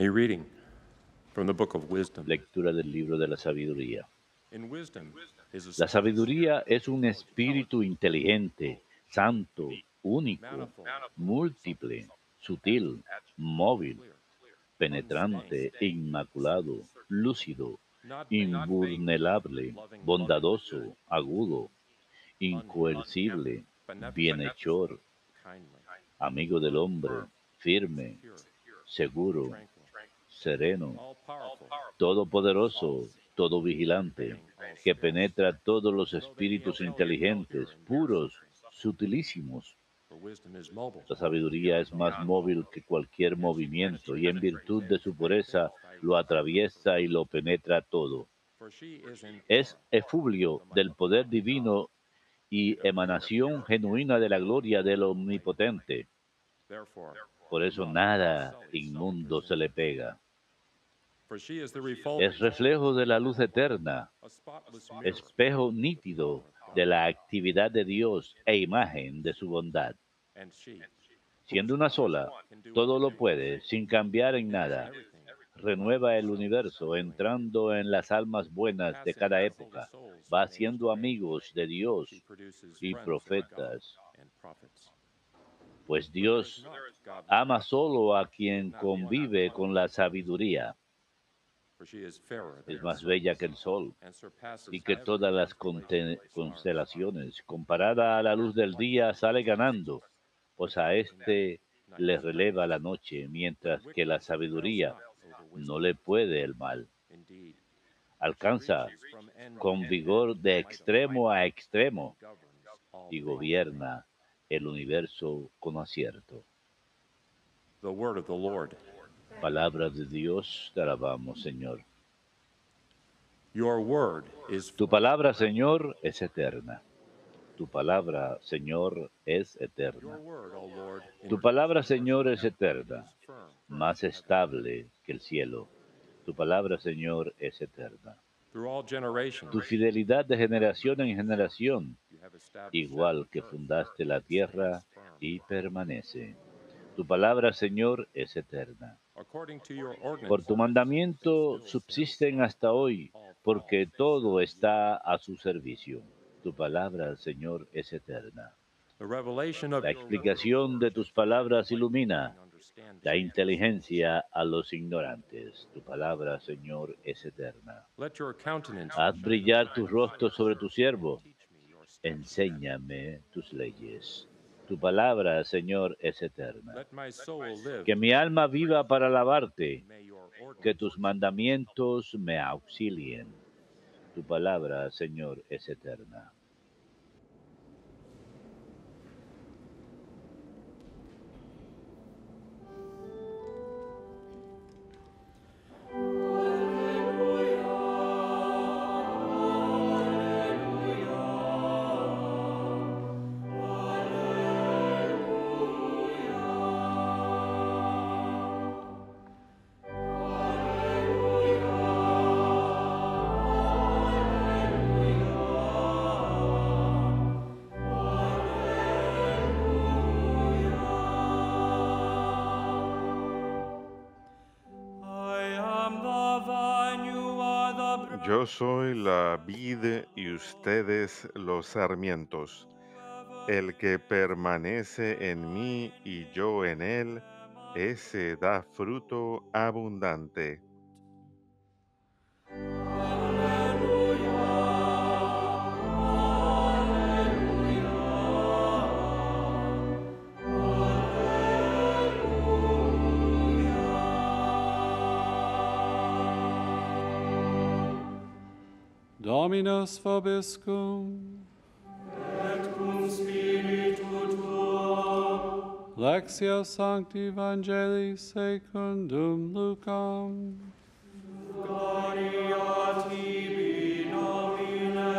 A reading from the book of wisdom. Lectura del libro de la sabiduría. In wisdom is La a sabiduría es un espíritu inteligente, santo, único, múltiple, sutil, móvil, penetrante, inmaculado, lúcido, invulnerable, bondadoso, agudo, incoercible, bienhechor, kindly, amigo del hombre, firme, seguro, sereno, all powerful, todopoderoso, todo vigilante, que penetra todos los espíritus inteligentes, puros, sutilísimos. for wisdom is mobile. La sabiduría es más móvil que cualquier movimiento y en virtud de su pureza lo atraviesa y lo penetra todo. For she is an Es efluvio del poder divino y emanación genuina de la gloria del Omnipotente. therefore, Por eso nada inmundo se le pega. for she is the Es refulgence, reflejo de la luz eterna, a spotless mirror, espejo nítido de la actividad de Dios e imagen de su bondad. and she, Siendo una sola, todo lo puede, sin cambiar en nada. everything, Renueva el universo, entrando en las almas buenas de cada época. Va haciendo amigos de she Dios produces y friends of God profetas. and prophets. Pues But there is Dios not God, ama solo a quien convive con la sabiduría. for she is fairer than Es the más sun, bella que el sol and surpasses y que every todas las constellation of stars. constelaciones. Comparada a la luz del día, sale ganando, pues a éste le releva la noche, mientras que la sabiduría no le puede el mal. Indeed, Alcanza reaches from end con to end vigor de with might extremo a extremo and governs all y things. gobierna el universo con acierto. The word of the Lord. Palabra de Dios, te alabamos, Señor. Your word is Tu palabra, Señor, es eterna. Tu palabra, Señor, es your eterna. word, O Lord, Tu palabra, Señor, es eterna, is firm. más estable que el cielo. Tu palabra, Señor, es eterna. Through all generations, Tu fidelidad de generación en generación, you have established igual que earth, fundaste la tierra firm. y permanece. Tu palabra, Señor, es eterna. According to your Por ordinance, tu mandamiento subsisten hasta hoy, porque todo está a su servicio. Tu palabra, Señor, es eterna. the revelation of La your word explicación de tus palabras ilumina, understanding. da inteligencia a los ignorantes. Tu palabra, Señor, es eterna. Let your countenance Haz shine brillar upon tus me. rostros sobre tu siervo. Teach me your statutes. Enséñame tus leyes. Tu palabra, Señor, es eterna. Let my soul live. Que mi alma viva para alabarte, May your que ordinance tus mandamientos me auxilien. Tu palabra, Señor, es eterna. Yo soy la vid y ustedes los sarmientos. El que permanece en mí y yo en él, ese da fruto abundante. Dominus vobiscum. Et cum spiritu tuo. Lectio Sancti Evangelii secundum Lucam. Gloria tibi nomine.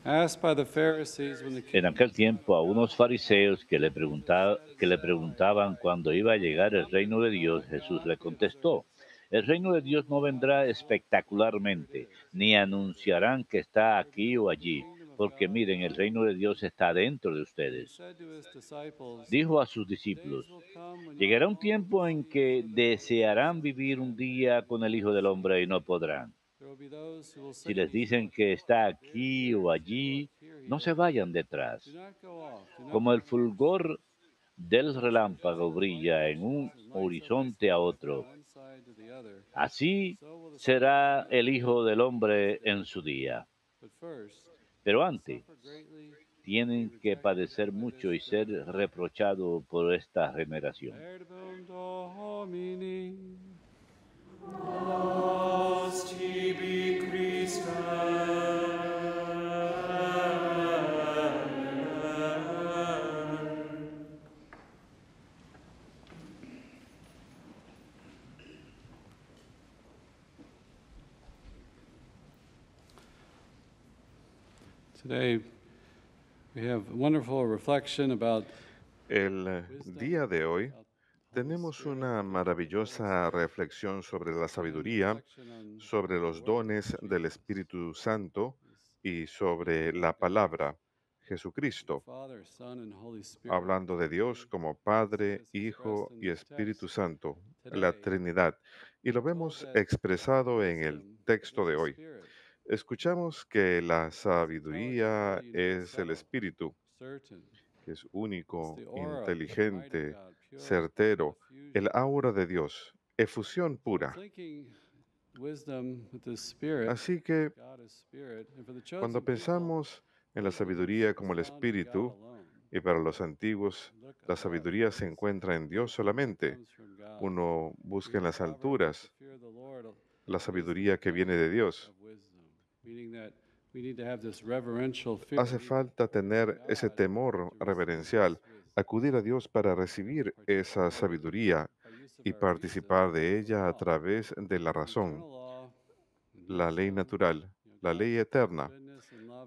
Asked by the Pharisees when the En king aquel tiempo a unos fariseos que le preguntaban cuándo iba a llegar el reino de Dios, Jesús le contestó: el reino de Dios no vendrá espectacularmente, ni anunciarán que está aquí o allí, porque miren, el reino de Dios está dentro de ustedes. Dijo a sus discípulos, llegará un tiempo en que desearán vivir un día con el Hijo del Hombre y no podrán. Si les dicen que está aquí o allí, no se vayan detrás. Como el fulgor del relámpago brilla en un horizonte a otro, así será el Hijo del Hombre en su día. Pero antes, tienen que padecer mucho y ser reprochados por esta generación. Nos tibi Christe. Today, we have a wonderful reflection about El día de hoy tenemos una maravillosa reflexión sobre la sabiduría, sobre los dones del Espíritu Santo y sobre la palabra, Jesucristo, Father, Son, and Holy Spirit. hablando de Dios como Padre, Hijo y Espíritu Santo, la Trinidad. Y lo vemos expresado en el texto de hoy. Escuchamos que la sabiduría es el Espíritu, que es único, inteligente, certero, el aura de Dios, efusión pura. Así que cuando pensamos en la sabiduría como el Espíritu, y para los antiguos, la sabiduría se encuentra en Dios solamente. Uno busca en las alturas la sabiduría que viene de Dios. Hace falta tener ese temor reverencial, acudir a Dios para recibir esa sabiduría y participar de ella a través de la razón, la ley natural, la ley eterna,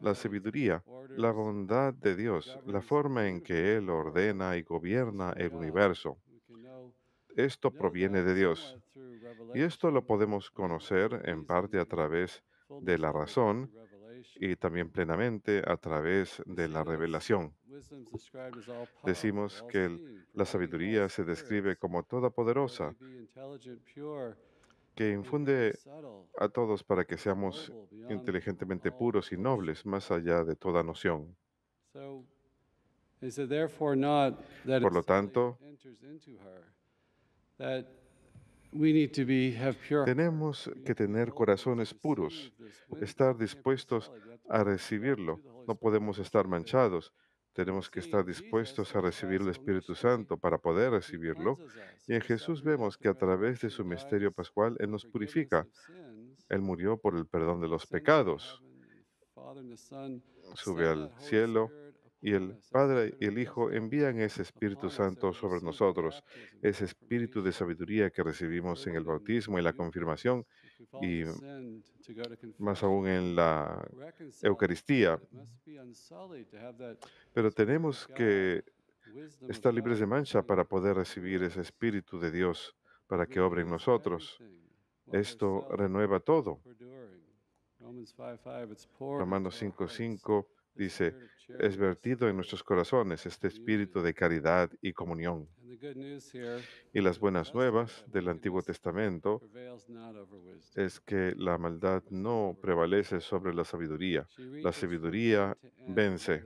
la sabiduría, la bondad de Dios, la forma en que Él ordena y gobierna el universo. Esto proviene de Dios. Y esto lo podemos conocer en parte a través de la razón y también plenamente a través de la revelación. Decimos que la sabiduría se describe como todopoderosa, que infunde a todos para que seamos inteligentemente puros y nobles, más allá de toda noción. Por lo tanto, tenemos que tener corazones puros, estar dispuestos a recibirlo. No podemos estar manchados. Tenemos que estar dispuestos a recibir el Espíritu Santo para poder recibirlo. Y en Jesús vemos que a través de su misterio pascual Él nos purifica. Él murió por el perdón de los pecados. Sube al cielo y el Padre y el Hijo envían ese Espíritu Santo sobre nosotros, ese espíritu de sabiduría que recibimos en el bautismo y la confirmación y más aún en la Eucaristía. Pero tenemos que estar libres de mancha para poder recibir ese Espíritu de Dios para que obre en nosotros. Esto renueva todo. Romanos 5:5 dice, es vertido en nuestros corazones este espíritu de caridad y comunión. Y las buenas nuevas del Antiguo Testamento es que la maldad no prevalece sobre la sabiduría. La sabiduría vence.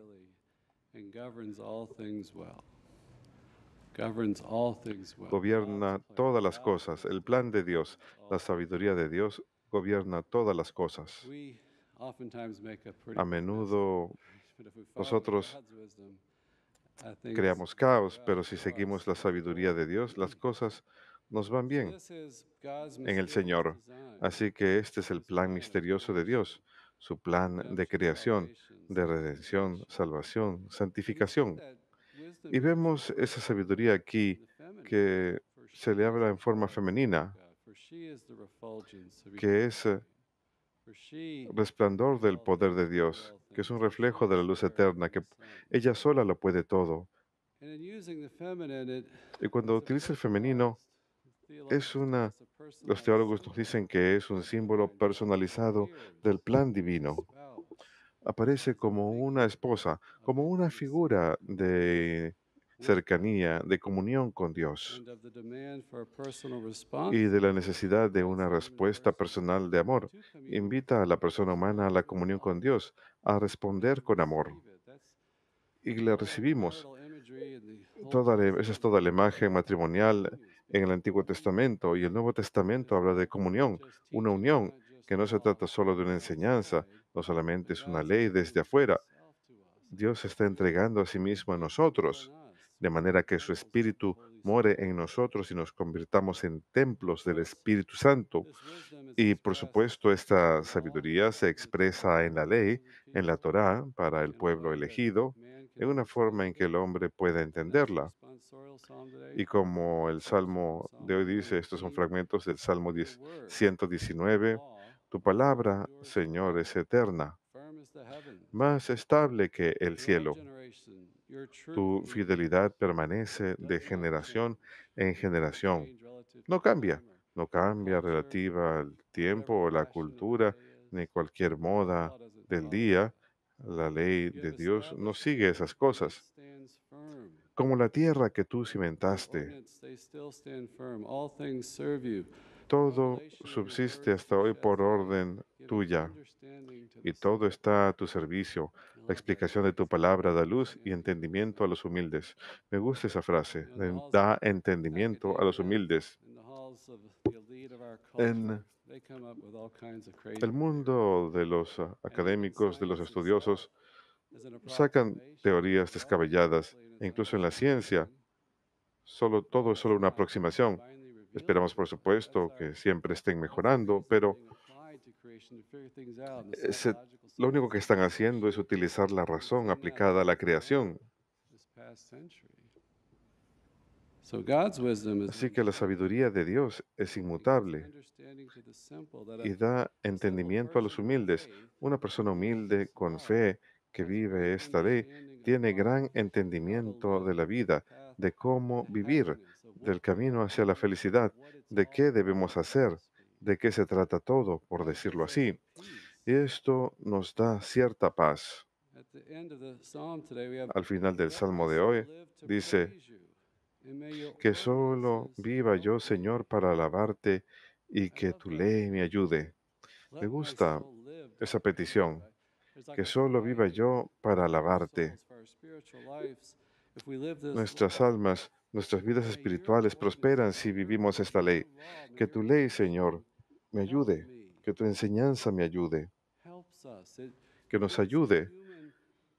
Gobierna todas las cosas. El plan de Dios, la sabiduría de Dios gobierna todas las cosas. A menudo nosotros creamos caos, pero si seguimos la sabiduría de Dios, las cosas nos van bien en el Señor. Así que este es el plan misterioso de Dios, su plan de creación, de redención, salvación, santificación. Y vemos esa sabiduría aquí que se le habla en forma femenina, que es resplandor del poder de Dios, que es un reflejo de la luz eterna, que ella sola lo puede todo. Y cuando utiliza el femenino, los teólogos nos dicen que es un símbolo personalizado del plan divino. aparece como una esposa, como una figura de cercanía, de comunión con Dios and of the demand for a personal y response, de la necesidad de una invites human respuesta persons personal de amor. to commune Invita a la with persona humana a la the comunión con Father Dios, a responder and con amor. receive it. That's Y the le whole recibimos. marital imagery in the Old Esa es Testament toda la imagen matrimonial continues en el because Antiguo Testamento y el Nuevo it Testamento is habla de not comunión, just una teaching, unión not just que no se law trata solo de from una the enseñanza, outside, no solamente but es una God's ley giving desde afuera. Himself to us. Dios está entregando a sí mismo a We live in nosotros, us. de We are manera que su temples of the Espíritu Holy more Spirit. en nosotros y nos convirtamos en templos Of del course, Espíritu Santo. this wisdom is Y por expressed supuesto, in esta the law, sabiduría se for the Torah, expresa en la for the ley, chosen en la people, Torá, para el in a pueblo way that elegido, man can en una forma en understand que it. el hombre pueda And as the entenderla. responsorial psalm today Y como el says from Salmo de Psalm hoy dice, estos son 119, fragmentos del Salmo your word, your 119, law, tu palabra, endures Señor, es forever, eterna, firm as the heavens. más estable que el To all cielo. generation, your truth Tu endures. fidelidad permanece de Does not generación change. en It doesn't generación. change relative to No cambia, time or no cambia culture relativa al or tiempo whatever o la fashion of the cultura, day is. ni cualquier Your moda law doesn't del follow día. that. La ley You de have Dios no established sigue it. esas It cosas. stands firm. Como la tierra que tú Your cimentaste, ordinance, they still stand firm. All things serve you. The todo revelation of your subsiste word is hasta hoy pushed por light, orden giving tuya, understanding to y the todo simple. está a tu servicio. I La love that explicación de phrase. tu Give palabra da luz y understanding to the entendimiento a los simple. humildes. Me gusta esa frase, In the halls of da entendimiento a los academia, humildes. in the halls of the elite of our En culture, they come up with all kinds of crazy el theories. mundo de los And even académicos, de los science itself estudiosos, is an sacan approximation at teorías its level, descabelladas, mostly in e its incluso en la ciencia, understanding. But todo es that's solo una not aproximación. divinely revealed Esperamos, por truth. That's supuesto, our que siempre estén that's our mejorando, pero reasoning applied to creation to figure things out, and the ese- psychological lo único que sciences están of haciendo es creation. utilizar la We've razón seen that aplicada a all la throughout creación. this past century. So God's wisdom is Así que la unchangeable. sabiduría de Dios es It gives inmutable understanding to the simple that y da a simple entendimiento a los person of humildes. faith Una persona who lives humilde this con law fe que has vive great esta ley understanding of tiene life, gran how to entendimiento de live la the vida, path de cómo to vivir, happiness, of what del camino hacia la life, felicidad, what it's de all qué about, debemos so to hacer, speak. de qué se trata todo, por That decirlo gives us a así. peace. Y esto nos da cierta paz. At the end of the psalm today, we have, Al final del "Let my Salmo de soul hoy live to dice, praise you, and may your que solo ordinances viva help yo, me." Señor, para alabarte y I que love tu that. ley me ayude. Me Let my gusta soul live to esa praise you. petición, There's like que a solo viva crying yo para for our alabarte. souls, for our spiritual lives. If we live this Nuestras law, almas, nuestras vidas may your espirituales prosperan ordinances, si vivimos esta your ley. law, may Que your tu ley, Señor, teaching me help ayude, me, que tu enseñanza me ayude, helps us. It que nos leads to ayude, human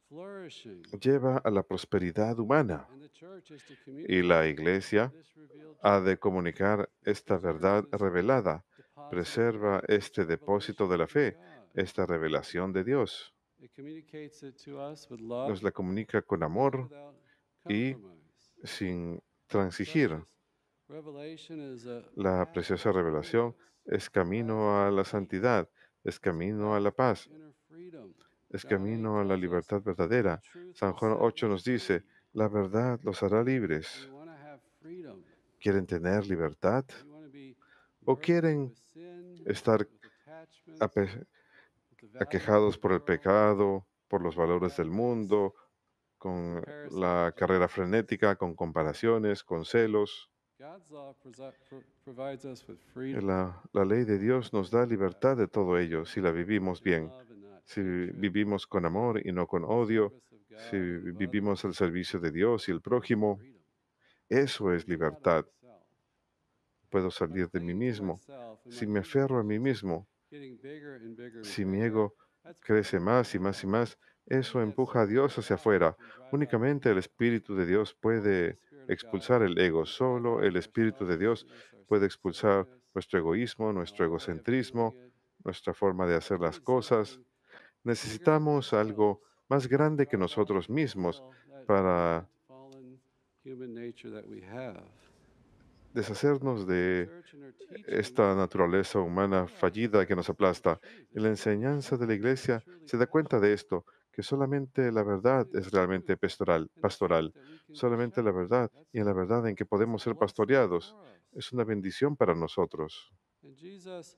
flourishing. lleva a la prosperidad humana. And the church is to Y la communicate iglesia this revealed ha truth. de comunicar It esta preserves verdad this revelada, deposit of preserva faith, this este depósito de revelation la from fe, God. esta revelación de Dios. It communicates it to us with love Nos la comunica con and amor without y compromise. sin This transigir. precious revelation is a La path to preciosa revelación holiness, es a path camino to a la peace, santidad, es it's a camino a path la to paz, inner freedom. es John 8 camino a la tells us libertad the verdadera. truth San will Juan set 8 you nos dice, free. la verdad los hará Do libres. you want to have freedom? ¿Quieren tener libertad? Do you want to be ¿O burdened quieren with sin, estar with attachments, ape- with the values of aquejados the por el world, pecado, por los with the valores rat del race, mundo, with con comparison la carrera agendas? frenética, con comparaciones, con celos? God's law provides us with freedom. La ley de Dios nos da libertad de todo ello si la To live vivimos in bien, love and not si hatred, vivimos con amor y no con in odio, service of si God and of vivimos al others. servicio de Dios y el That's prójimo. freedom. Eso I es can get out of libertad. myself. Puedo By salir de mí clinging to mismo. myself and Si my me ego aferro a is mí just mismo, getting bigger and bigger and si mi bigger, ego that's crece pushing God más y más y out. más, Only eso that empuja a Spirit of Dios hacia God afuera. can drive out the Únicamente el ego. Espíritu de Dios Only the puede Spirit of God expulsar el ego. can drive Solo out el our Espíritu de Dios selfishness, our puede expulsar self-centeredness, nuestro egoísmo, and nuestro our way of doing egocentrismo, it. nuestra forma de hacer We las need cosas. something bigger than Necesitamos ourselves algo más to grande que drive out nosotros the mismos evil, that para innate fallen human nature that we have. deshacernos And the de church in her teaching esta naturaleza humana fallida que nos realizes this aplasta. truth. Y It's la truly enseñanza de la pastoral. It's iglesia truly se da cuenta de pastoral. esto, que solamente la verdad Only the es realmente truth and truth pastoral, that we can be solamente la shepherded. verdad y en la verdad en que That's a podemos ser blessing pastoreados. for us. Es una bendición para nosotros. And Jesus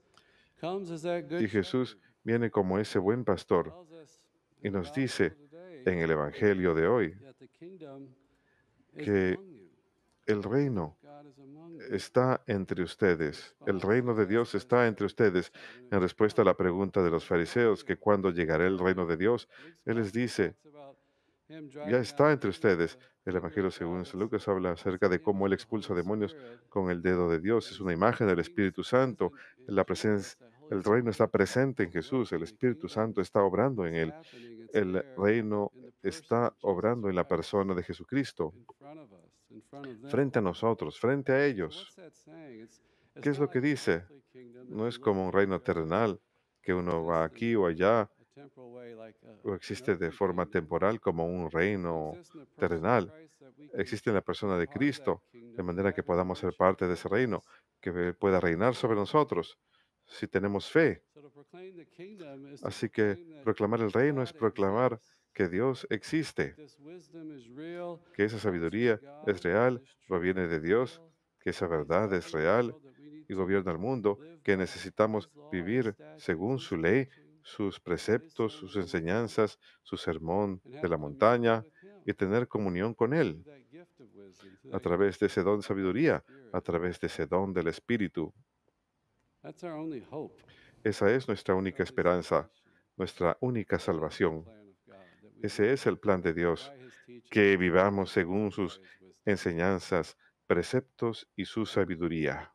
comes as that good Y Jesús shepherd. viene como ese buen He pastor tells us Y nos dice en el Evangelio de hoy que el reino está entre ustedes. El reino de Dios está entre ustedes. En respuesta a la pregunta de los fariseos, que cuando llegará el reino de Dios, Él les dice, ya está entre ustedes. El Evangelio según San Lucas habla acerca de cómo Él expulsa demonios con el dedo de Dios. Es una imagen del Espíritu Santo. La presencia, el reino está presente en Jesús. El Espíritu Santo está obrando en Él. El reino está obrando en la persona de Jesucristo, frente a nosotros, frente a ellos. ¿Qué es lo que dice? No es como un reino terrenal, que uno va aquí o allá, o existe de forma temporal como un reino terrenal. Existe en la persona de Cristo, de manera que podamos ser parte de ese reino, que Él pueda reinar sobre nosotros, si tenemos fe. Así que proclamar el reino es proclamar que Dios existe, que esa sabiduría es real, proviene de Dios, que esa verdad es real y gobierna el mundo, que necesitamos vivir según su ley, sus preceptos, sus enseñanzas, su sermón de la montaña y tener comunión con Él a través de ese don de sabiduría, a través de ese don del Espíritu. Esa es nuestra única esperanza, nuestra única salvación. Ese es el plan de Dios, que vivamos según sus enseñanzas, preceptos y su sabiduría.